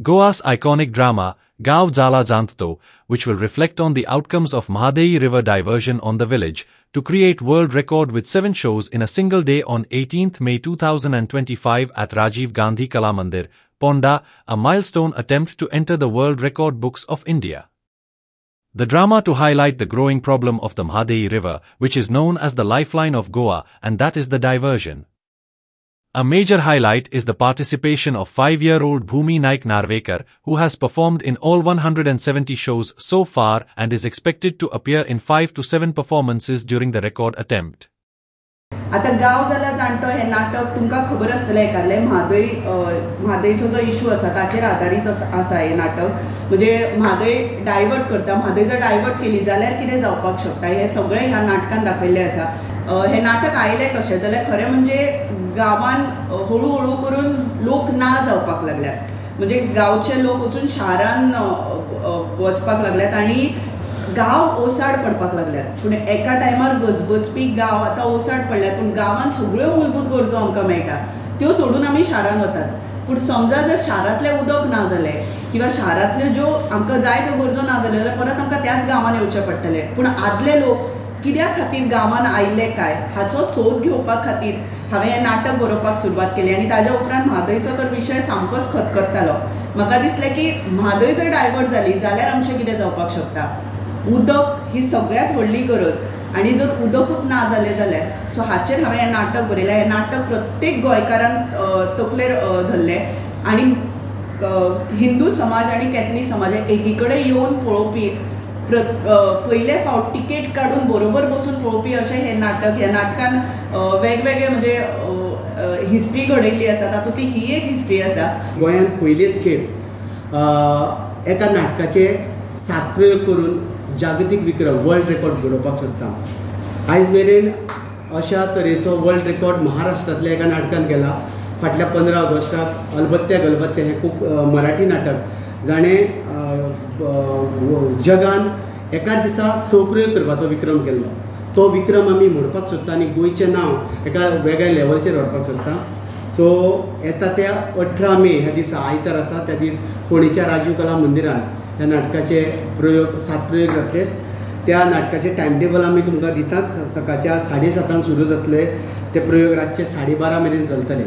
Goa's iconic drama, Gav Zala Jantto, which will reflect on the outcomes of Mahadayi River diversion on the village, to create world record with 7 shows in a single day on 18th May 2025 at Rajiv Gandhi Kala Mandir, Ponda, a milestone attempt to enter the world record books of India. The drama to highlight the growing problem of the Mahadayi River, which is known as the lifeline of Goa, and that is the diversion. A major highlight is the participation of 5-year-old Bhumi Naik Narvekar, who has performed in all 170 shows so far and is expected to appear in 5 to 7 performances during the record attempt. आता गाव जाला जाणटो हे नाटक तुमकां खबर आसतलें एकादलें म्हादयचो जो इशू आसा ताचेर आदारीत आसा हे नाटक. म्हणजे म्हादय डायवर्ट करता, म्हादय जर डायवर्ट केली जाल्यार कितें जावपाक शकता हे सगळें ह्या नाटकान दाखयल्लें आसा. हे नाटक आयलें कशें जाल्यार खरें म्हणजे गांवान हळू हळू करून लोक ना जावपाक लागल्यात. म्हणजे गांवचे लोक वचून शारान वचपाक लागल्यात आनी गांव ओसाड पडपाक लागल्यात. पूण एका टायमार गजबजपी गांव आतां ओसाड पडल्यात, पूण गांवान सगळ्यो मूलभूत गरजो आमकां मेळटा त्यो सोडून आमी शारान वतात. पूण समजा जर शारांतलें उदक ना जालें किंवा शारांतल्यो ज्यो आमकां जाय त्यो गरजो ना जाल्यो जाल्यार परत आमकां त्याच गांवान येवचें पडटलें. पूण आदले लोक कित्या खातीर गांवान आयिल्ले काय हाचो सोद घेवपा खातीर हांवें हें नाटक बरोवपाक सुरवात केली आनी ताज्या उपरांत म्हादयचो तर विशय सामकोच खतखत्तालो. म्हाका दिसलें की म्हादय जर डायवर्ट जाली जाल्यार आमचें कितें जावपाक शकता. उदक ही सगळ्यात व्हडली गरज आनी जर उदकूच ना जालें जाल्यार सो हाचेर हांवें हें नाटक बरयलें. हें नाटक प्रत्येक गोंयकारान तकलेर धरलें आनी हिंदू समाज आनी कॅथलीक समाज एकी कडेन येवन पळोवपी पयले फावट तिकेट काडून बरोबर बसून पळोवपी अशें हें नाटक. ह्या नाटकान वेगवेगळे म्हणजे हिस्ट्री घडयल्ली आसा, तातूंतली ही एक हिस्ट्री आसा. गोंयांत पयलेच खेप एका नाटकाचे 7 प्रयोग करून जागतीक विक्रम वर्ल्ड रेकॉर्ड घडोवपाक सोदता. आयज मेरेन अशा तरेचो वर्ल्ड रेकॉर्ड महाराष्ट्रांतल्या एका नाटकान केला. फाटल्या 15 ऑगस्टाक अलबत्त्या गलबत्त्या हें खूब मराठी नाटक जाणें जगान एकाच दिसा 6 प्रयोग करपाचो विक्रम केल्लो. तो विक्रम आमी मोडपाक सोदता आनी गोंयचें नांव एका वेगळ्या लेवलचेर व्हरपाक सोदता. सो येता त्या 18 मे ह्या दिसा आयतार आसा त्या दीस फोंडेच्या राजीव कला मंदिरान ह्या नाटकाचे 7 प्रयोग जातले. त्या नाटकाचे टायम टेबल आमी तुमकां दिताच. सकाळच्या 7:30 सुरू जातले ते प्रयोग रातचे 12:30 मेरेन चलतले.